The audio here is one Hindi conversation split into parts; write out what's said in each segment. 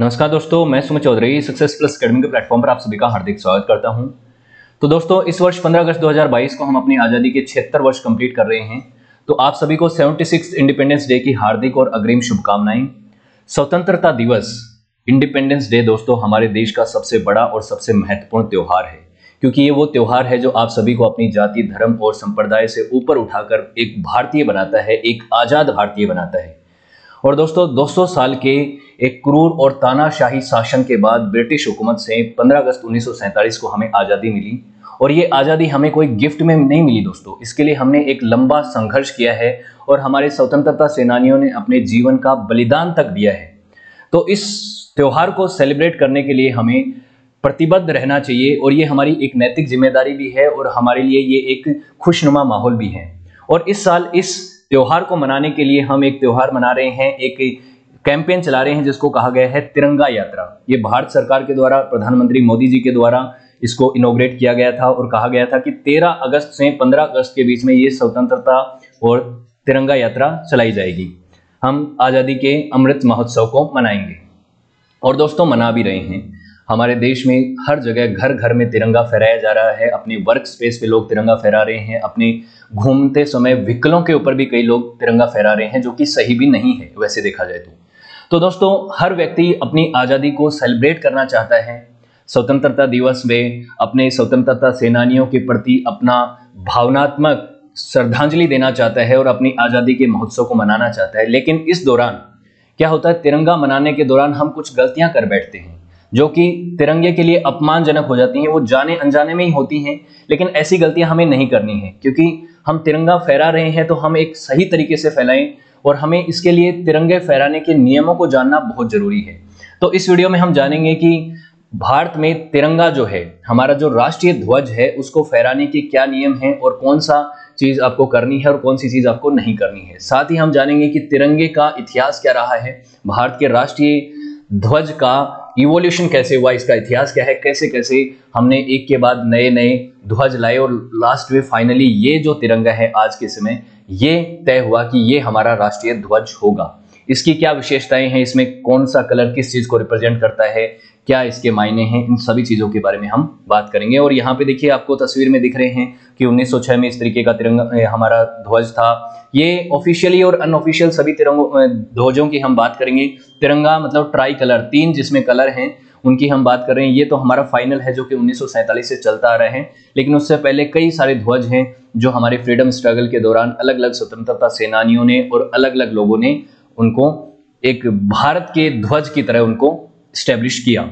नमस्कार दोस्तों, मैं Sumit Chaudhary success plus academy के प्लेटफॉर्म पर आप सभी का हार्दिक स्वागत करता हूं। तो दोस्तों, इस वर्ष 15 अगस्त 2022 को हम अपनी आज़ादी के 76 वर्ष कंप्लीट कर रहे हैं। तो आप सभी को 76 इंडिपेंडेंस डे की हार्दिक और अग्रिम शुभकामनाएं। स्वतंत्रता दिवस इंडिपेंडेंस डे दोस्तों हमारे देश का सबसे बड़ा और सबसे महत्वपूर्ण त्योहार है, क्योंकि ये वो त्योहार है जो आप सभी को अपनी जाति, धर्म और संप्रदाय से ऊपर उठाकर एक भारतीय बनाता है, एक आज़ाद भारतीय बनाता है। और दोस्तों, 200 साल के एक क्रूर और तानाशाही शासन के बाद ब्रिटिश हुकूमत से 15 अगस्त 1947 को हमें आज़ादी मिली। और ये आज़ादी हमें कोई गिफ्ट में नहीं मिली दोस्तों, इसके लिए हमने एक लंबा संघर्ष किया है और हमारे स्वतंत्रता सेनानियों ने अपने जीवन का बलिदान तक दिया है। तो इस त्योहार को सेलिब्रेट करने के लिए हमें प्रतिबद्ध रहना चाहिए और ये हमारी एक नैतिक जिम्मेदारी भी है और हमारे लिए ये एक खुशनुमा माहौल भी है। और इस साल इस त्योहार को मनाने के लिए हम एक त्योहार मना रहे हैं, एक कैंपेन चला रहे हैं जिसको कहा गया है तिरंगा यात्रा। ये भारत सरकार के द्वारा, प्रधानमंत्री मोदी जी के द्वारा इसको इनॉग्रेट किया गया था और कहा गया था कि 13 अगस्त से 15 अगस्त के बीच में ये स्वतंत्रता और तिरंगा यात्रा चलाई जाएगी। हम आज़ादी के अमृत महोत्सव को मनाएंगे और दोस्तों मना भी रहे हैं। हमारे देश में हर जगह घर घर में तिरंगा फहराया जा रहा है। अपने वर्क स्पेस पे लोग तिरंगा फहरा रहे हैं, अपने घूमते समय व्हीकलों के ऊपर भी कई लोग तिरंगा फहरा रहे हैं, जो कि सही भी नहीं है वैसे देखा जाए तो दोस्तों, हर व्यक्ति अपनी आज़ादी को सेलिब्रेट करना चाहता है। स्वतंत्रता दिवस में अपने स्वतंत्रता सेनानियों के प्रति अपना भावनात्मक श्रद्धांजलि देना चाहता है और अपनी आज़ादी के महोत्सव को मनाना चाहता है। लेकिन इस दौरान क्या होता है, तिरंगा मनाने के दौरान हम कुछ गलतियां कर बैठते हैं जो कि तिरंगे के लिए अपमानजनक हो जाती हैं। वो जाने अनजाने में ही होती हैं, लेकिन ऐसी गलतियां हमें नहीं करनी है, क्योंकि हम तिरंगा फहरा रहे हैं तो हम एक सही तरीके से फहराएं और हमें इसके लिए तिरंगे फहराने के नियमों को जानना बहुत जरूरी है। तो इस वीडियो में हम जानेंगे कि भारत में तिरंगा जो है, हमारा जो राष्ट्रीय ध्वज है, उसको फहराने के क्या नियम हैं और कौन सा चीज आपको करनी है और कौन सी चीज आपको नहीं करनी है। साथ ही हम जानेंगे कि तिरंगे का इतिहास क्या रहा है, भारत के राष्ट्रीय ध्वज का इवोल्यूशन कैसे हुआ, इसका इतिहास क्या है, कैसे कैसे हमने एक के बाद नए नए ध्वज लाए और लास्ट में फाइनली ये जो तिरंगा है आज के समय ये तय हुआ कि ये हमारा राष्ट्रीय ध्वज होगा। इसकी क्या विशेषताएं हैं, इसमें कौन सा कलर किस चीज को रिप्रेजेंट करता है, क्या इसके मायने हैं, इन सभी चीजों के बारे में हम बात करेंगे। और यहाँ पे देखिए, आपको तस्वीर में दिख रहे हैं कि 1906 में इस तरीके का तिरंगा हमारा ध्वज था। ये ऑफिशियली और अनऑफिशियल सभी तिरंगों ध्वजों की हम बात करेंगे। तिरंगा मतलब ट्राई कलर, 3 जिसमें कलर हैं उनकी हम बात कर रहे हैं। ये तो हमारा फाइनल है जो कि 1947 से चलता आ रहा है, लेकिन उससे पहले कई सारे ध्वज हैं जो हमारे फ्रीडम स्ट्रगल के दौरान अलग अलग स्वतंत्रता सेनानियों ने और अलग अलग लोगों ने उनको एक भारत के ध्वज की तरह उनको स्टैब्लिश किया।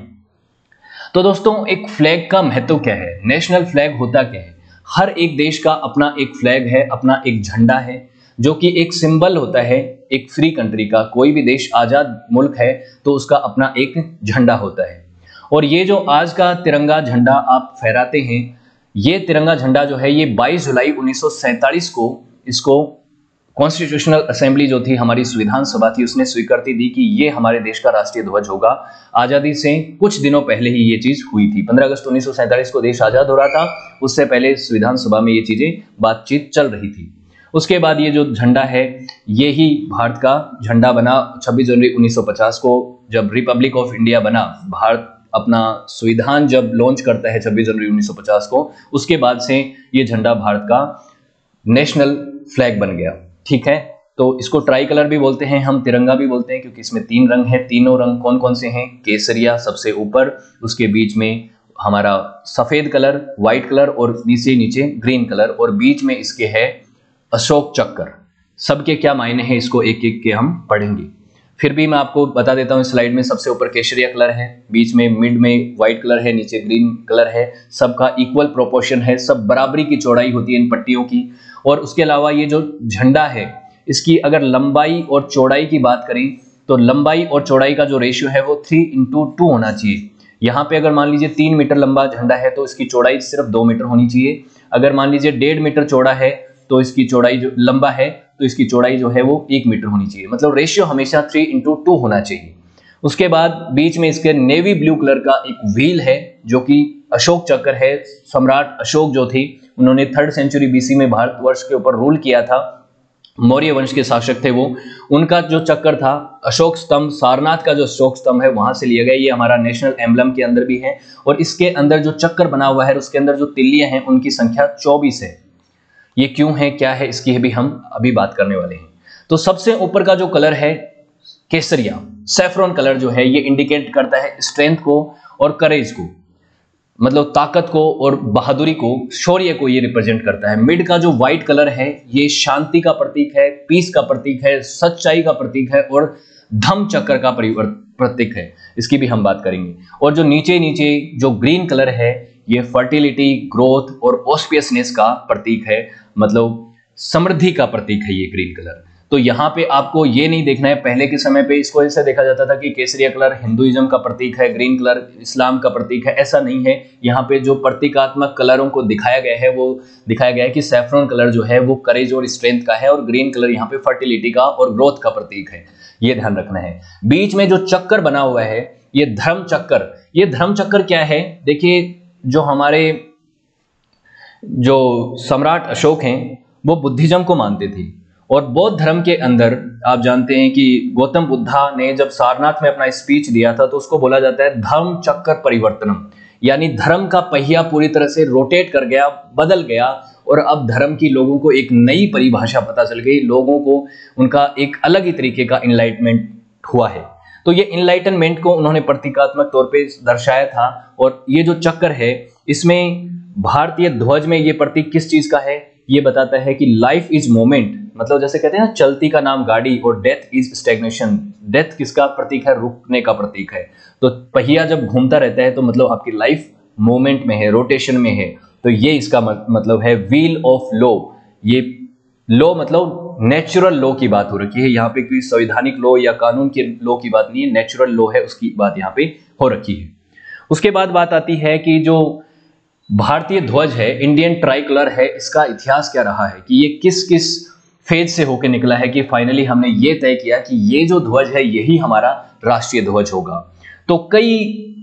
तो दोस्तों, एक फ्लैग का महत्व क्या है, नेशनल फ्लैग होता क्या है। हर एक देश का अपना एक फ्लैग है, अपना एक झंडा है, जो कि एक सिंबल होता है एक फ्री कंट्री का। कोई भी देश आजाद मुल्क है तो उसका अपना एक झंडा होता है। और ये जो आज का तिरंगा झंडा आप फहराते हैं, ये तिरंगा झंडा जो है ये 22 जुलाई 1947 को इसको कॉन्स्टिट्यूशनल असेंबली जो थी, हमारी संविधान सभा थी, उसने स्वीकृति दी कि ये हमारे देश का राष्ट्रीय ध्वज होगा। आज़ादी से कुछ दिनों पहले ही ये चीज हुई थी। 15 अगस्त 1947 को देश आजाद हो रहा था, उससे पहले संविधान सभा में ये चीजें बातचीत चल रही थी। उसके बाद ये जो झंडा है ये ही भारत का झंडा बना 26 जनवरी 1950 को, जब रिपब्लिक ऑफ इंडिया बना। भारत अपना संविधान जब लॉन्च करता है 26 जनवरी 1950 को, उसके बाद से ये झंडा भारत का नेशनल फ्लैग बन गया। ठीक है, तो इसको ट्राई कलर भी बोलते हैं, हम तिरंगा भी बोलते हैं, क्योंकि इसमें 3 रंग हैं। तीनों रंग कौन कौन से हैं, केसरिया सबसे ऊपर, उसके बीच में हमारा सफेद कलर, व्हाइट कलर और नीचे ग्रीन कलर, और बीच में इसके है अशोक चक्र। सबके क्या मायने हैं इसको एक एक के हम पढ़ेंगे। फिर भी मैं आपको बता देता हूँ, इस स्लाइड में सबसे ऊपर केसरिया कलर है, बीच में मिड में व्हाइट कलर है, नीचे ग्रीन कलर है। सबका इक्वल प्रोपोर्शन है, सब बराबरी की चौड़ाई होती है इन पट्टियों की। और उसके अलावा ये जो झंडा है, इसकी अगर लंबाई और चौड़ाई की बात करें तो लंबाई और चौड़ाई का जो रेशियो है वो 3:2 होना चाहिए। यहाँ पे अगर मान लीजिए 3 मीटर लंबा झंडा है तो इसकी चौड़ाई सिर्फ 2 मीटर होनी चाहिए। अगर मान लीजिए 1.5 मीटर चौड़ा है तो इसकी चौड़ाई जो लंबा है तो इसकी चौड़ाई जो है वो 1 मीटर होनी चाहिए। मतलब रेशियो हमेशा 3:2 होना चाहिए। उसके बाद बीच में इसके नेवी ब्लू कलर का एक व्हील है जो कि अशोक चक्र है। सम्राट अशोक जो थे, उन्होंने 3rd सेंचुरी BC में भारतवर्ष के ऊपर रूल किया था मौर्य वंश के शासक थे वो, उनका जो चक्कर था, अशोक स्तंभ, सारनाथ का जो अशोक स्तंभ है वहां से लिया गया। ये हमारा नेशनल एम्बलम के अंदर भी है और इसके अंदर जो चक्कर बना हुआ है उसके अंदर जो तिल्लियां हैं उनकी संख्या 24 है। ये क्यों है, क्या है, इसकी भी हम अभी बात करने वाले हैं। तो सबसे ऊपर का जो कलर है केसरिया, सैफ्रॉन कलर जो है, ये इंडिकेट करता है स्ट्रेंथ को और करेज को, मतलब ताकत को और बहादुरी को, शौर्य को ये रिप्रेजेंट करता है। मिड का जो व्हाइट कलर है ये शांति का प्रतीक है, पीस का प्रतीक है, सच्चाई का प्रतीक है और धम्म चक्र का प्रतीक है, इसकी भी हम बात करेंगे। और जो नीचे नीचे जो ग्रीन कलर है ये फर्टिलिटी, ग्रोथ और ऑस्पियसनेस का प्रतीक है, मतलब समृद्धि का प्रतीक है ये ग्रीन कलर। तो यहाँ पे आपको ये नहीं देखना है, पहले के समय पे इसको ऐसा देखा जाता था कि केसरिया कलर हिंदुइज्म का प्रतीक है, ग्रीन कलर इस्लाम का प्रतीक है, ऐसा नहीं है। यहाँ पे जो प्रतीकात्मक कलरों को दिखाया गया है वो दिखाया गया है कि सैफ्रॉन कलर जो है वो करेज और स्ट्रेंथ का है और ग्रीन कलर यहाँ पे फर्टिलिटी का और ग्रोथ का प्रतीक है, ये ध्यान रखना है। बीच में जो चक्कर बना हुआ है ये धर्म चक्कर, ये धर्म चक्कर क्या है, देखिए जो हमारे जो सम्राट अशोक हैं वो बुद्धिज्म को मानते थे और बौद्ध धर्म के अंदर आप जानते हैं कि गौतम बुद्धा ने जब सारनाथ में अपना स्पीच दिया था तो उसको बोला जाता है धर्म चक्कर परिवर्तनम, यानी धर्म का पहिया पूरी तरह से रोटेट कर गया, बदल गया और अब धर्म की लोगों को एक नई परिभाषा पता चल गई, लोगों को उनका एक अलग ही तरीके का इनलाइटमेंट हुआ है। तो ये इनलाइटनमेंट को उन्होंने प्रतीकात्मक तौर पे दर्शाया था। और ये जो चक्कर है इसमें भारतीय ध्वज में ये प्रतीक किस चीज का है, ये बताता है कि लाइफ इज मोमेंट, मतलब जैसे कहते हैं ना चलती का नाम गाड़ी, और डेथ इज स्टैग्नेशन, डेथ किसका प्रतीक है, रुकने का प्रतीक है। तो पहिया जब घूमता रहता है तो मतलब आपकी लाइफ मोमेंट में है, रोटेशन में है, तो ये इसका मतलब है व्हील ऑफ लॉ। ये लॉ मतलब नेचुरल लॉ की बात हो रखी है, यहाँ पे कोई संवैधानिक लॉ या कानून के लॉ की बात नहीं है, नेचुरल लॉ है उसकी बात यहाँ पे हो रखी है। उसके बाद बात आती है कि जो भारतीय ध्वज है, इंडियन ट्राई कलर है, इसका इतिहास क्या रहा है कि ये किस किस फेज से होकर निकला है कि फाइनली हमने ये तय किया कि ये जो ध्वज है यही हमारा राष्ट्रीय ध्वज होगा। तो कई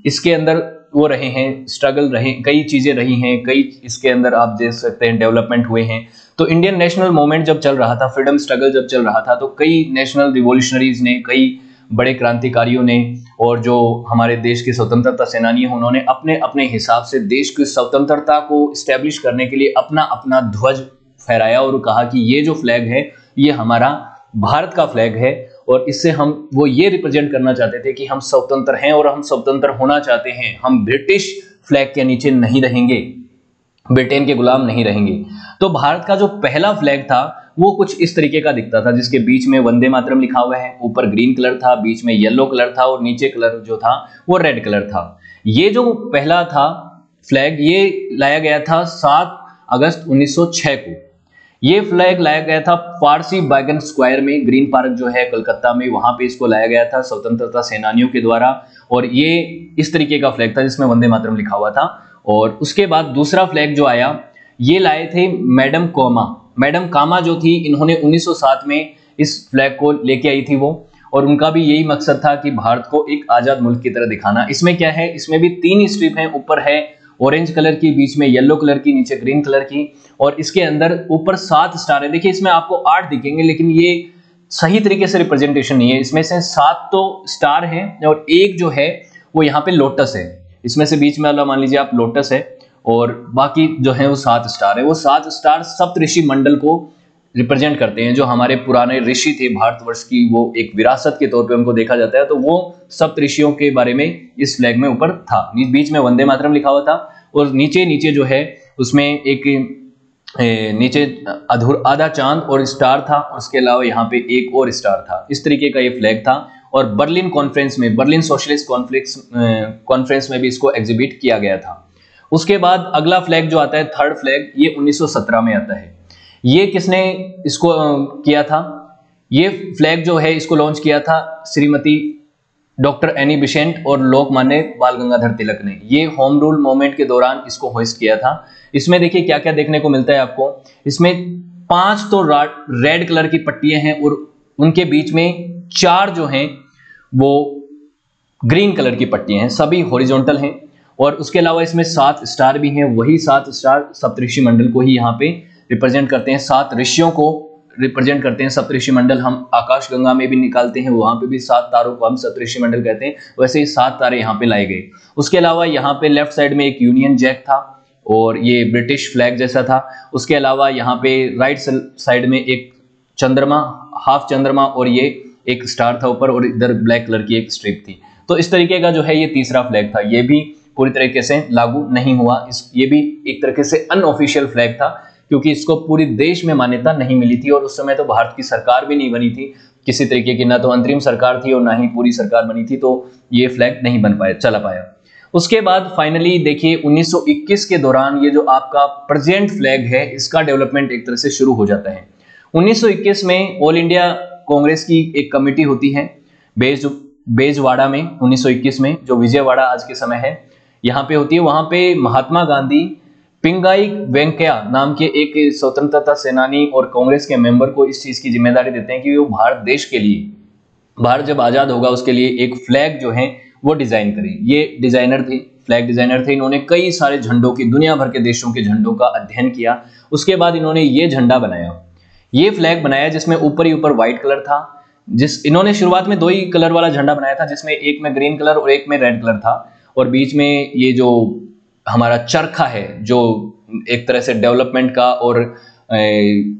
इसके अंदर वो रहे हैं, स्ट्रगल रहे, कई चीजें रही हैं, कई इसके अंदर आप देख सकते हैं डेवलपमेंट हुए हैं। तो इंडियन नेशनल मूवमेंट जब चल रहा था, फ्रीडम स्ट्रगल जब चल रहा था, तो कई नेशनल रिवॉल्यूशनरीज ने, कई बड़े क्रांतिकारियों ने और जो हमारे देश के स्वतंत्रता सेनानी हैं उन्होंने अपने अपने हिसाब से देश की स्वतंत्रता को स्टैब्लिश करने के लिए अपना अपना ध्वज फहराया और कहा कि ये जो फ्लैग है ये हमारा भारत का फ्लैग है और इससे हम वो ये रिप्रेजेंट करना चाहते थे कि हम स्वतंत्र हैं और हम स्वतंत्र होना चाहते हैं, हम ब्रिटिश फ्लैग के नीचे नहीं रहेंगे, ब्रिटेन के गुलाम नहीं रहेंगे। तो भारत का जो पहला फ्लैग था वो कुछ इस तरीके का दिखता था, जिसके बीच में वंदे मातरम लिखा हुआ है, ऊपर ग्रीन कलर था, बीच में येलो कलर था और नीचे कलर जो था वो रेड कलर था। ये जो पहला था फ्लैग ये लाया गया था 7 अगस्त 1906 को। ये फ्लैग लाया गया था फारसी बैगन स्क्वायर में, ग्रीन पार्क जो है कलकत्ता में, वहां पे इसको लाया गया था स्वतंत्रता सेनानियों के द्वारा और ये इस तरीके का फ्लैग था जिसमें वंदे मातरम लिखा हुआ था। और उसके बाद दूसरा फ्लैग जो आया ये लाए थे मैडम कामा जो थी, इन्होंने 1907 में इस फ्लैग को लेके आई थी वो, और उनका भी यही मकसद था कि भारत को एक आजाद मुल्क की तरह दिखाना। इसमें क्या है, इसमें भी 3 स्ट्रिप हैं, ऊपर है ऑरेंज कलर की, बीच में येलो कलर की, नीचे ग्रीन कलर की और इसके अंदर ऊपर 7 स्टार है। देखिए इसमें आपको 8 दिखेंगे लेकिन ये सही तरीके से रिप्रेजेंटेशन नहीं है, इसमें से 7 तो स्टार है और एक जो है वो यहाँ पे लोटस है, इसमें से बीच में वाला मान लीजिए आप लोटस है और बाकी जो है वो 7 स्टार है। वो 7 स्टार सप्तऋषि मंडल को रिप्रेजेंट करते हैं, जो हमारे पुराने ऋषि थे भारतवर्ष की, वो एक विरासत के तौर पे उनको देखा जाता है। तो वो सप्तऋषियों के बारे में इस फ्लैग में ऊपर था, बीच में वंदे मातरम लिखा हुआ था और नीचे जो है उसमें एक नीचे आधा चांद और स्टार था, उसके अलावा यहाँ पे एक और स्टार था। इस तरीके का ये फ्लैग था और बर्लिन कॉन्फ्रेंस में, बर्लिन सोशलिस्ट कॉन्फ्रेंस में भी इसको एग्जिबिट किया गया था। उसके बाद अगला फ्लैग जो आता है, थर्ड फ्लैग, ये 1917 में आता है। ये किसने इसको किया था, ये फ्लैग जो है इसको लॉन्च किया था श्रीमती डॉक्टर एनी बिसेंट और लोकमान्य बाल गंगाधर तिलक ने। ये होम रूल मूवमेंट के दौरान इसको होस्ट किया था। इसमें देखिए क्या क्या देखने को मिलता है आपको, इसमें 5 तो रेड कलर की पट्टियां हैं और उनके बीच में 4 जो हैं वो ग्रीन कलर की पट्टियां हैं, सभी हॉरिजॉन्टल हैं और उसके अलावा इसमें 7 स्टार भी हैं। वही 7 स्टार सप्तऋषि मंडल को ही यहाँ पे रिप्रेजेंट करते हैं, 7 ऋषियों को रिप्रेजेंट करते हैं। सप्तऋषि मंडल हम आकाश गंगा में भी निकालते हैं, वहां पे भी 7 तारों को हम सप्तऋषि मंडल कहते हैं, वैसे ही 7 तारे यहाँ पे लाए गए। उसके अलावा यहाँ पे लेफ्ट साइड में एक यूनियन जैक था और ये ब्रिटिश फ्लैग जैसा था। उसके अलावा यहाँ पे राइट साइड में एक चंद्रमा, हाफ चंद्रमा, और ये एक स्टार था ऊपर, और इधर ब्लैक कलर की एक स्ट्रिप थी। तो इस तरीके का जो है ये तीसरा फ्लैग था, ये भी पूरी तरीके से लागू नहीं हुआ। ये भी एक तरीके से अनऑफिशियल फ्लैग था, क्योंकि इसको पूरी देश में मान्यता नहीं मिली थी, और उस समय तो भारत की सरकार भी नहीं बनी थी किसी तरीके की, ना तो अंतरिम सरकार थी और ना ही पूरी सरकार बनी थी, तो ये फ्लैग नहीं बन पाया, चला पाया। उसके बाद फाइनली देखिए 1921 के दौरान ये जो आपका प्रेजेंट फ्लैग है इसका डेवलपमेंट एक तरह से शुरू हो जाता है। 1921 में ऑल इंडिया कांग्रेस की एक कमेटी होती है बेजवाड़ा में, 1921 में, जो विजयवाड़ा आज के समय है यहाँ पे होती है। वहां पे महात्मा गांधी पिंगाई वेंकैया नाम के एक स्वतंत्रता सेनानी और कांग्रेस के मेंबर को इस चीज की जिम्मेदारी देते हैं कि वो भारत देश के लिए, भारत जब आजाद होगा उसके लिए एक फ्लैग जो है वो डिजाइन करें। ये डिजाइनर थे, फ्लैग डिजाइनर थे। इन्होंने कई सारे झंडों की, दुनिया भर के देशों के झंडों का अध्ययन किया। उसके बाद इन्होंने ये झंडा बनाया, ये फ्लैग बनाया, जिसमें ऊपर ही ऊपर व्हाइट कलर था। इन्होंने शुरुआत में 2 ही कलर वाला झंडा बनाया था, जिसमें एक में ग्रीन कलर और एक में रेड कलर था, और बीच में ये जो हमारा चरखा है, जो एक तरह से डेवलपमेंट का और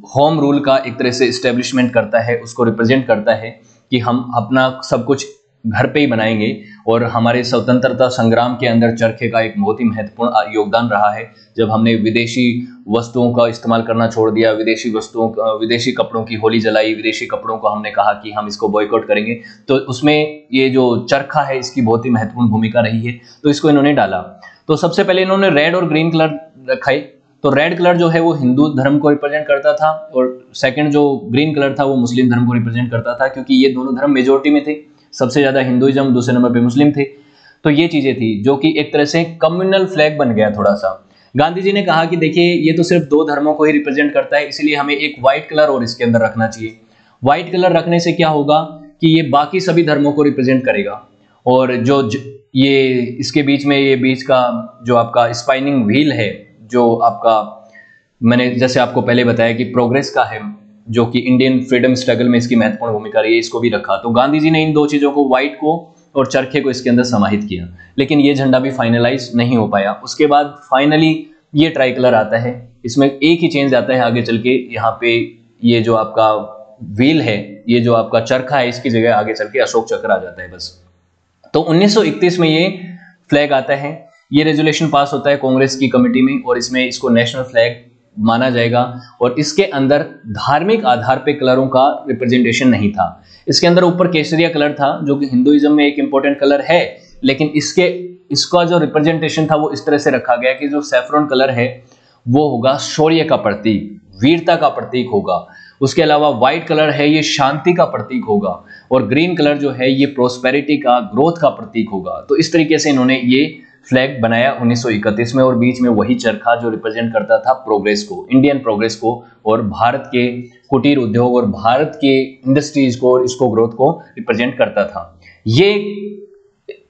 होम रूल का एक तरह से इस्टेब्लिशमेंट करता है, उसको रिप्रेजेंट करता है कि हम अपना सब कुछ घर पे ही बनाएंगे। और हमारे स्वतंत्रता संग्राम के अंदर चरखे का एक बहुत ही महत्वपूर्ण योगदान रहा है, जब हमने विदेशी वस्तुओं का इस्तेमाल करना छोड़ दिया, विदेशी कपड़ों की होली जलाई, विदेशी कपड़ों को हमने कहा कि हम इसको बॉयकॉट करेंगे, तो उसमें ये जो चरखा है इसकी बहुत ही महत्वपूर्ण भूमिका रही है, तो इसको इन्होंने डाला। तो सबसे पहले इन्होंने रेड और ग्रीन कलर रखाई। तो रेड कलर जो है वो हिंदू धर्म को रिप्रेजेंट करता था, और सेकंड जो ग्रीन कलर था वो मुस्लिम धर्म को रिप्रेजेंट करता था, क्योंकि ये दोनों धर्म मेजोरिटी में थे, सबसे ज्यादा हिंदुइज्म, दूसरे नंबर पे मुस्लिम थे। तो ये चीजें थी जो कि एक तरह से कम्युनल फ्लैग बन गया थोड़ा सा। गांधी जी ने कहा कि देखिए ये तो सिर्फ 2 धर्मों को ही रिप्रेजेंट करता है, इसलिए हमें एक व्हाइट कलर और इसके अंदर रखना चाहिए। व्हाइट कलर रखने से क्या होगा कि ये बाकी सभी धर्मों को रिप्रेजेंट करेगा, और जो ये इसके बीच में, ये बीच का जो आपका स्पाइनिंग व्हील है, जो आपका मैंने जैसे आपको पहले बताया कि प्रोग्रेस का है, जो कि इंडियन फ्रीडम स्ट्रगल में इसकी महत्वपूर्ण भूमिका रही है, इसको भी रखा। तो गांधी जी ने इन 2 चीजों को, व्हाइट को और चरखे को, इसके अंदर समाहित किया, लेकिन ये झंडा भी फाइनलाइज नहीं हो पाया। उसके बाद फाइनली ये ट्राई कलर आता है, इसमें एक ही चेंज आता है आगे चल के, यहाँ पे ये जो आपका व्हील है, ये जो आपका चरखा है, इसकी जगह आगे चल के अशोक चक्र आ जाता है बस। तो 1931 में ये फ्लैग आता है, ये रेजोल्यूशन पास होता है कांग्रेस की कमेटी में, और इसमें इसको नेशनल फ्लैग माना जाएगा। और इसके अंदर धार्मिक आधार पे कलरों का रिप्रेजेंटेशन नहीं था। इसके अंदर ऊपर केसरिया कलर था, जो कि हिंदुइज्म में एक इंपॉर्टेंट कलर है, लेकिन इसका जो रिप्रेजेंटेशन था वो इस तरह से रखा गया कि जो सैफरन कलर है वो होगा शौर्य का प्रतीक, वीरता का प्रतीक होगा। उसके अलावा व्हाइट कलर है, ये शांति का प्रतीक होगा, और ग्रीन कलर जो है ये प्रोस्पेरिटी का, ग्रोथ का प्रतीक होगा। तो इस तरीके से इन्होंने ये फ्लैग बनाया 1931 में, और बीच में वही चरखा जो रिप्रेजेंट करता था प्रोग्रेस को, इंडियन प्रोग्रेस को, और भारत के कुटीर उद्योग और भारत के इंडस्ट्रीज को और इसको ग्रोथ को रिप्रेजेंट करता था। ये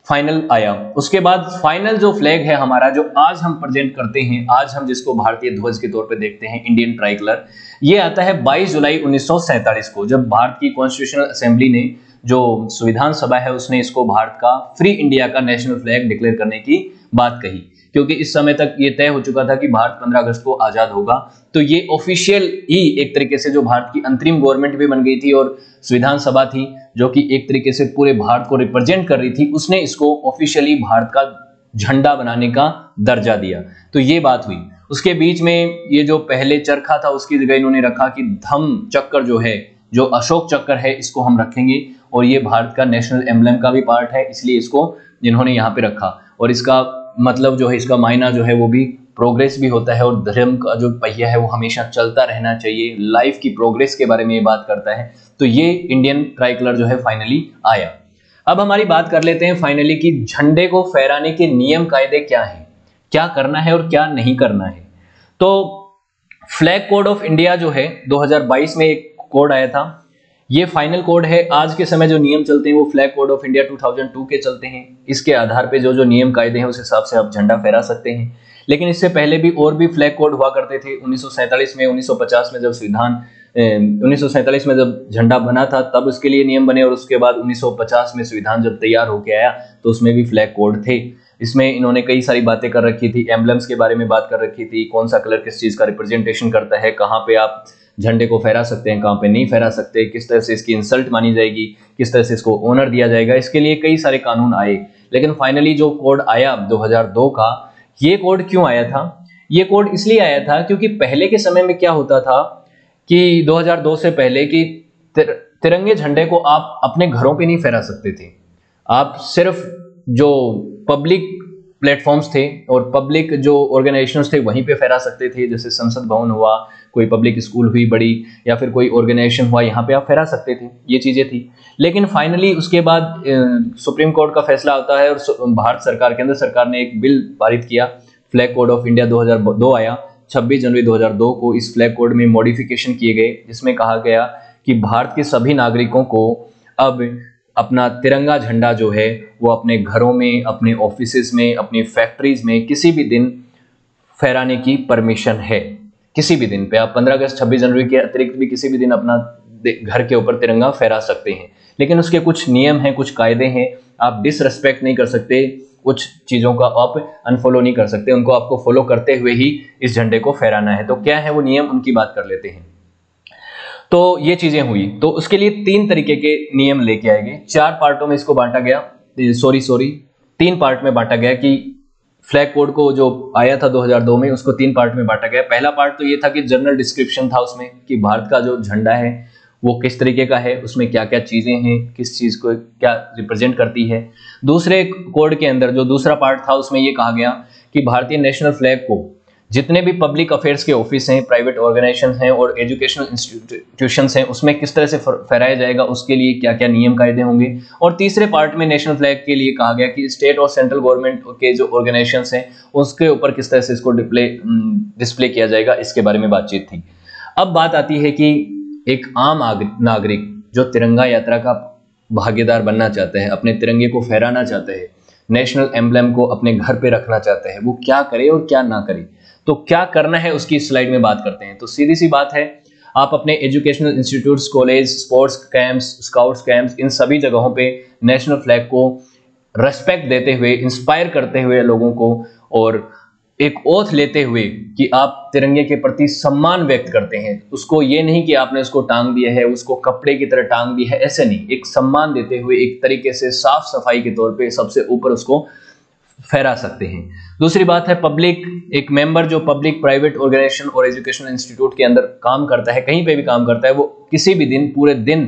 फाइनल आया। उसके बाद फाइनल जो फ्लैग है हमारा, जो आज हम प्रेजेंट करते हैं, आज हम जिसको भारतीय ध्वज के तौर पे देखते हैं, इंडियन ट्राई कलर, ये आता है 22 जुलाई 1947 को, जब भारत की कॉन्स्टिट्यूशनल असेंबली ने, जो संविधान सभा है, उसने इसको भारत का फ्री इंडिया का नेशनल फ्लैग डिक्लेयर करने की बात कही, क्योंकि इस समय तक ये तय हो चुका था कि भारत 15 अगस्त को आजाद होगा। तो ये ऑफिशियल ही एक तरीके से, जो भारत की अंतरिम गवर्नमेंट भी बन गई थी और संविधान सभा थी जो कि एक तरीके से पूरे भारत को रिप्रेजेंट कर रही थी, उसने इसको ऑफिशियली भारत का झंडा बनाने का दर्जा दिया। तो ये बात हुई। उसके बीच में ये जो पहले चरखा था उसकी जगह इन्होंने रखा कि धम्म चक्र जो है, जो अशोक चक्र है, इसको हम रखेंगे, और ये भारत का नेशनल एम्ब्लेम का भी पार्ट है, इसलिए इसको जिन्होंने यहाँ पे रखा। और इसका मतलब जो है, इसका मायना जो है वो भी प्रोग्रेस भी होता है, और धर्म का जो पहिया है वो हमेशा चलता रहना चाहिए, लाइफ की प्रोग्रेस के बारे में ये बात करता है। तो ये इंडियन ट्राई कलर जो है फाइनली आया। अब हमारी बात कर लेते हैं फाइनली कि झंडे को फहराने के नियम कायदे क्या हैं, क्या करना है और क्या नहीं करना है। तो फ्लैग कोड ऑफ इंडिया जो है 2022 में एक कोड आया था, ये फाइनल कोड है। आज के समय जो नियम चलते हैं वो फ्लैग कोड ऑफ इंडिया 2002 के चलते हैं। इसके आधार पे जो जो नियम कायदे हैं उस हिसाब से आप झंडा फहरा सकते हैं। लेकिन इससे पहले भी और भी फ्लैग कोड हुआ करते थे। 1947 में, 1950 में जब संविधान 1947 में जब झंडा बना था तब उसके लिए नियम बने, और उसके बाद 1950 में संविधान जब तैयार होके आया तो उसमें भी फ्लैग कोड थे। इसमें इन्होंने कई सारी बातें कर रखी थी, एम्बलम्स के बारे में बात कर रखी थी, कौन सा कलर किस चीज़ का रिप्रेजेंटेशन करता है, कहाँ पे आप झंडे को फहरा सकते हैं, कहाँ पे नहीं फहरा सकते, किस तरह से इसकी इंसल्ट मानी जाएगी, किस तरह से इसको ऑनर दिया जाएगा। इसके लिए कई सारे कानून आए, लेकिन फाइनली जो कोड आया 2002 का, ये कोड क्यों आया था? ये कोड इसलिए आया था क्योंकि पहले के समय में क्या होता था कि 2002 से पहले कि तिरंगे झंडे को आप अपने घरों पे नहीं फहरा सकते थे। आप सिर्फ जो पब्लिक प्लेटफॉर्म्स थे और पब्लिक जो ऑर्गेनाइजेशंस थे वहीं पे फहरा सकते थे, जैसे संसद भवन हुआ, कोई पब्लिक स्कूल हुई बड़ी, या फिर कोई ऑर्गेनाइजेशन हुआ, यहाँ पे आप फहरा सकते थे। ये चीज़ें थी। लेकिन फाइनली उसके बाद सुप्रीम कोर्ट का फैसला आता है और भारत सरकार, केंद्र सरकार ने एक बिल पारित किया, फ्लैग कोड ऑफ इंडिया 2002 आया। 26 जनवरी 2002 को इस फ्लैग कोड में मॉडिफिकेशन किए गए, जिसमें कहा गया कि भारत के सभी नागरिकों को अब अपना तिरंगा झंडा जो है वो अपने घरों में, अपने ऑफिसेज में, अपनी फैक्ट्रीज में किसी भी दिन फहराने की परमिशन है। किसी भी दिन पे आप 15 अगस्त 26 जनवरी के अतिरिक्त भी किसी भी दिन अपना घर के ऊपर तिरंगा फहरा सकते हैं। लेकिन उसके कुछ नियम हैं, कुछ कायदे हैं। आप डिसरेस्पेक्ट नहीं कर सकते, कुछ चीज़ों का आप अनफॉलो नहीं कर सकते, उनको आपको फॉलो करते हुए ही इस झंडे को फहराना है। तो क्या है वो नियम, उनकी बात कर लेते हैं। तो ये चीजें हुई, तो उसके लिए 3 तरीके के नियम लेके आए गए। 4 पार्टों में इसको बांटा गया, सॉरी 3 पार्ट में बांटा गया कि फ्लैग कोड को जो आया था 2002 में उसको 3 पार्ट में बांटा गया। पहला पार्ट तो ये था कि जनरल डिस्क्रिप्शन था उसमें कि भारत का जो झंडा है वो किस तरीके का है, उसमें क्या क्या चीजें हैं, किस चीज को क्या रिप्रेजेंट करती है। दूसरे कोड के अंदर जो दूसरा पार्ट था उसमें ये कहा गया कि भारतीय नेशनल फ्लैग को जितने भी पब्लिक अफेयर्स के ऑफिस हैं, प्राइवेट ऑर्गेनाइजेशन हैं और एजुकेशनल इंस्टीट्यूशंस हैं उसमें किस तरह से फहराया जाएगा, उसके लिए क्या क्या नियम कायदे होंगे। और तीसरे पार्ट में नेशनल फ्लैग के लिए कहा गया कि स्टेट और सेंट्रल गवर्नमेंट के जो ऑर्गेनाइजेशंस हैं उसके ऊपर किस तरह से इसको डिस्प्ले किया जाएगा, इसके बारे में बातचीत थी। अब बात आती है कि एक आम नागरिक जो तिरंगा यात्रा का भागीदार बनना चाहते हैं, अपने तिरंगे को फहराना चाहते हैं, नेशनल एम्ब्लम को अपने घर पे रखना चाहते हैं, वो क्या करे और क्या ना करे। तो क्या करना है उसकी स्लाइड में बात करते हैं। तो सीधी सी बात है, आप अपने educational institutes, college, sports camps, scouts camps, इन सभी जगहों पे नेशनल फ्लैग को रेस्पेक्ट देते हुए, इंस्पायर करते हुए लोगों को, और एक ओथ लेते हुए कि आप तिरंगे के प्रति सम्मान व्यक्त करते हैं। उसको ये नहीं कि आपने उसको टांग दिया है, उसको कपड़े की तरह टांग दिया है, ऐसे नहीं, एक सम्मान देते हुए एक तरीके से साफ सफाई के तौर पे सबसे ऊपर उसको फहरा सकते हैं। दूसरी बात है पब्लिक, एक मेंबर जो पब्लिक प्राइवेट ऑर्गेनाइजेशन और एजुकेशनल इंस्टीट्यूट के अंदर काम करता है, कहीं पे भी काम करता है, वो किसी भी दिन, पूरे दिन,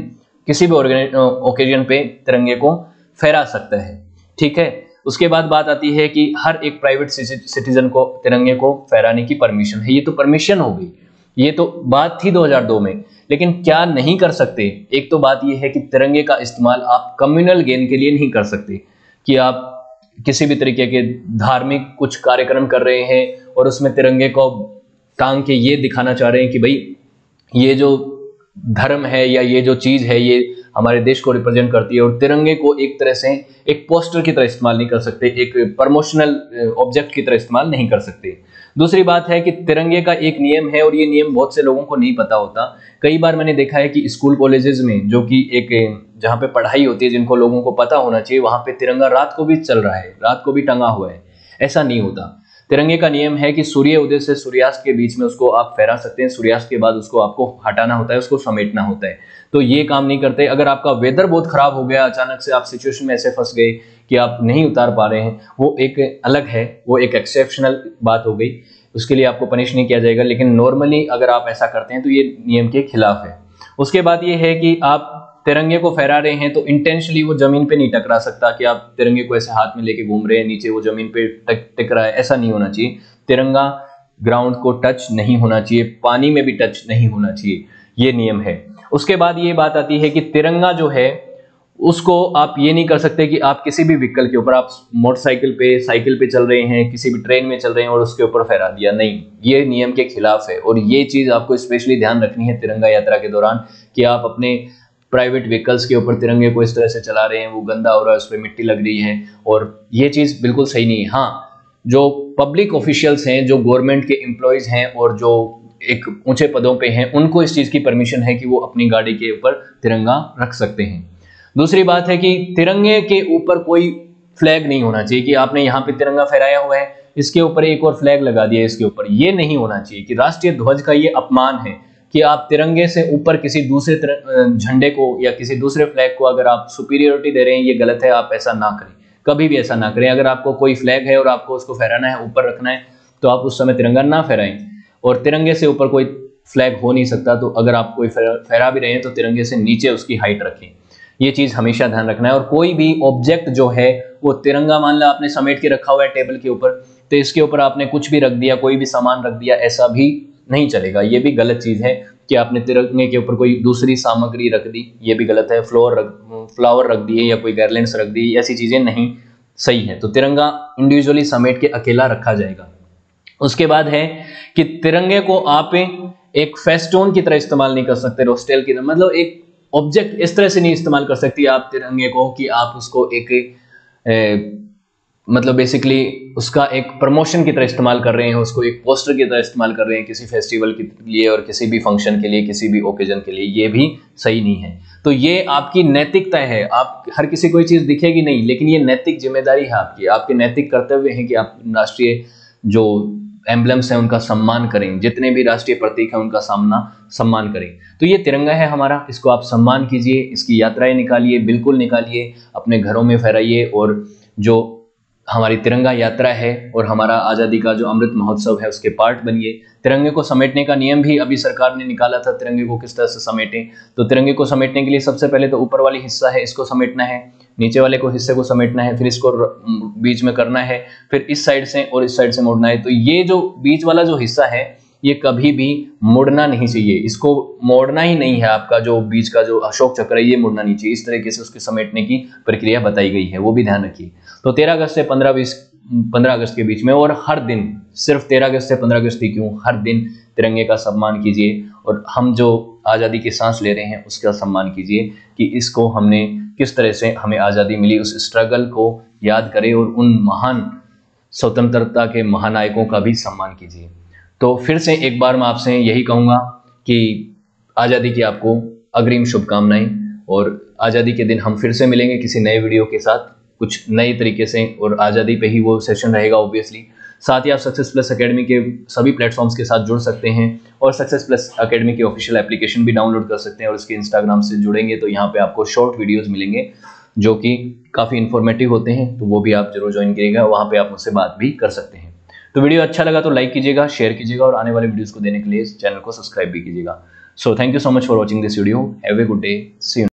किसी भी ओकेजन पे तिरंगे को फहरा सकता है। ठीक है। उसके बाद बात आती है कि हर एक प्राइवेट सिटीजन को तिरंगे को फहराने की परमिशन है। ये तो परमिशन हो गई, ये तो बात थी 2002 में, लेकिन क्या नहीं कर सकते। एक तो बात ये है कि तिरंगे का इस्तेमाल आप कम्युनल गेन के लिए नहीं कर सकते, कि आप किसी भी तरीके के धार्मिक कुछ कार्यक्रम कर रहे हैं और उसमें तिरंगे को टांग के ये दिखाना चाह रहे हैं कि भाई ये जो धर्म है या ये जो चीज है ये हमारे देश को रिप्रेजेंट करती है, और तिरंगे को एक तरह से एक पोस्टर की तरह इस्तेमाल नहीं कर सकते, एक प्रमोशनल ऑब्जेक्ट की तरह इस्तेमाल नहीं कर सकते। दूसरी बात है कि तिरंगे का एक नियम है और ये नियम बहुत से लोगों को नहीं पता होता। कई बार मैंने देखा है कि स्कूल कॉलेजेस में, जो कि एक जहाँ पे पढ़ाई होती है, जिनको लोगों को पता होना चाहिए, वहाँ पे तिरंगा रात को भी चल रहा है, रात को भी टंगा हुआ है। ऐसा नहीं होता। तिरंगे का नियम है कि सूर्य उदय से सूर्यास्त के बीच में उसको आप फहरा सकते हैं, सूर्यास्त के बाद उसको आपको हटाना होता है, उसको समेटना होता है। तो ये काम नहीं करते। अगर आपका वेदर बहुत खराब हो गया, अचानक से आप सिचुएशन में ऐसे फंस गए कि आप नहीं उतार पा रहे हैं, वो एक अलग है, वो एक एक्सेप्शनल बात हो गई, उसके लिए आपको पनिश नहीं किया जाएगा। लेकिन नॉर्मली अगर आप ऐसा करते हैं तो ये नियम के खिलाफ है। उसके बाद ये है कि आप तिरंगे को फहरा रहे हैं तो इंटेंशनली वो जमीन पे नहीं टकरा सकता, कि आप तिरंगे को ऐसे हाथ में लेके घूम रहे हैं, नीचे वो जमीन पे टिक रहा है, ऐसा नहीं होना चाहिए। तिरंगा ग्राउंड को टच नहीं होना चाहिए, पानी में भी टच नहीं होना चाहिए, ये नियम है। उसके बाद ये बात आती है कि तिरंगा जो है उसको आप ये नहीं कर सकते कि आप किसी भी व्हीकल के ऊपर, आप मोटरसाइकिल पे, साइकिल पे चल रहे हैं, किसी भी ट्रेन में चल रहे हैं और उसके ऊपर फहरा दिया, नहीं, ये नियम के खिलाफ है। और ये चीज आपको स्पेशली ध्यान रखनी है तिरंगा यात्रा के दौरान, कि आप अपने प्राइवेट व्हीकल्स के ऊपर तिरंगे को इस तरह से चला रहे हैं, वो गंदा हो रहा है, उस पर मिट्टी लग रही है, और ये चीज बिल्कुल सही नहीं है। हाँ, जो पब्लिक ऑफिशियल्स हैं, जो गवर्नमेंट के एम्प्लॉयज हैं और जो एक ऊंचे पदों पे हैं उनको इस चीज की परमिशन है कि वो अपनी गाड़ी के ऊपर तिरंगा रख सकते हैं। दूसरी बात है कि तिरंगे के ऊपर कोई फ्लैग नहीं होना चाहिए कि आपने यहाँ पे तिरंगा फहराया हुआ है, इसके ऊपर एक और फ्लैग लगा दिया इसके ऊपर, ये नहीं होना चाहिए कि राष्ट्रीय ध्वज का ये अपमान है कि आप तिरंगे से ऊपर किसी दूसरे झंडे को या किसी दूसरे फ्लैग को अगर आप सुपीरियोरिटी दे रहे हैं, ये गलत है, आप ऐसा ना करें, कभी भी ऐसा ना करें। अगर आपको कोई फ्लैग है और आपको उसको फहराना है, ऊपर रखना है, तो आप उस समय तिरंगा ना फहराएं। और तिरंगे से ऊपर कोई फ्लैग हो नहीं सकता, तो अगर आप कोई फहरा भी रहे हैं तो तिरंगे से नीचे उसकी हाइट रखें, ये चीज हमेशा ध्यान रखना है। और कोई भी ऑब्जेक्ट जो है वो तिरंगा, मान लो आपने समेट के रखा हुआ है टेबल के ऊपर, तो इसके ऊपर आपने कुछ भी रख दिया, कोई भी सामान रख दिया, ऐसा भी नहीं चलेगा। ये भी गलत चीज है कि आपने तिरंगे के ऊपर कोई दूसरी सामग्री रख दी, ये भी गलत है। फ्लावर रख दिए या कोई गार्लैंड्स रख दी, ऐसी चीजें नहीं सही है। तो तिरंगा इंडिविजुअली समेट के अकेला रखा जाएगा। उसके बाद है कि तिरंगे को आप एक फेस्टून की तरह इस्तेमाल नहीं कर सकते, रोस्टेल की तरह, मतलब एक ऑब्जेक्ट इस तरह से नहीं इस्तेमाल कर सकती आप तिरंगे को कि आप उसको एक मतलब बेसिकली उसका एक प्रमोशन की तरह इस्तेमाल कर रहे हैं, उसको एक पोस्टर की तरह इस्तेमाल कर रहे हैं किसी फेस्टिवल के लिए और किसी भी फंक्शन के लिए, किसी भी ओकेजन के लिए, ये भी सही नहीं है। तो ये आपकी नैतिकता है, आप हर किसी को ये चीज दिखेगी नहीं, लेकिन ये नैतिक जिम्मेदारी है आपकी, आपके नैतिक कर्तव्य है कि आप राष्ट्रीय जो एम्बलम्स हैं उनका सम्मान करें, जितने भी राष्ट्रीय प्रतीक हैं उनका सम्मान करें। तो ये तिरंगा है हमारा, इसको आप सम्मान कीजिए, इसकी यात्राएं निकालिए, बिल्कुल निकालिए, अपने घरों में फहराइए। और जो हमारी तिरंगा यात्रा है और हमारा आज़ादी का जो अमृत महोत्सव है उसके पार्ट बनिए। तिरंगे को समेटने का नियम भी अभी सरकार ने निकाला था, तिरंगे को किस तरह से समेटें। तो तिरंगे को समेटने के लिए सबसे पहले तो ऊपर वाली हिस्सा है इसको समेटना है, नीचे वाले को हिस्से को समेटना है, फिर इसको बीच में करना है, फिर इस साइड से और इस साइड से मोड़ना है। तो ये जो बीच वाला जो हिस्सा है ये कभी भी मुड़ना नहीं चाहिए, इसको मोड़ना ही नहीं है। आपका जो बीच का जो अशोक चक्र है ये मुड़ना नहीं चाहिए। इस तरीके से उसके समेटने की प्रक्रिया बताई गई है, वो भी ध्यान रखिए। तो 13 अगस्त से 15 अगस्त के बीच में, और हर दिन, सिर्फ 13 अगस्त से 15 अगस्त ही क्यों, हर दिन तिरंगे का सम्मान कीजिए और हम जो आज़ादी की सांस ले रहे हैं उसका सम्मान कीजिए कि इसको हमने किस तरह से हमें आज़ादी मिली, उस स्ट्रगल को याद करें और उन महान स्वतंत्रता के महानायकों का भी सम्मान कीजिए। तो फिर से एक बार मैं आपसे यही कहूँगा कि आज़ादी की आपको अग्रिम शुभकामनाएं, और आज़ादी के दिन हम फिर से मिलेंगे किसी नए वीडियो के साथ, कुछ नए तरीके से, और आज़ादी पे ही वो सेशन रहेगा ऑब्वियसली। साथ ही आप सक्सेस प्लस एकेडमी के सभी प्लेटफॉर्म्स के साथ जुड़ सकते हैं और सक्सेस प्लस एकेडमी की ऑफिशियल एप्लीकेशन भी डाउनलोड कर सकते हैं। और इसके इंस्टाग्राम से जुड़ेंगे तो यहाँ पे आपको शॉर्ट वीडियोज़ मिलेंगे जो कि काफ़ी इन्फॉर्मेटिव होते हैं, तो वो भी आप जरूर ज्वाइन करिएगा, वहाँ पे आप मुझसे बात भी कर सकते हैं। तो वीडियो अच्छा लगा तो लाइक कीजिएगा, शेयर कीजिएगा और आने वाले वीडियोस को देने के लिए इस चैनल को सब्सक्राइब भी कीजिएगा। So thank you so much for watching this video. Have a good day, see you.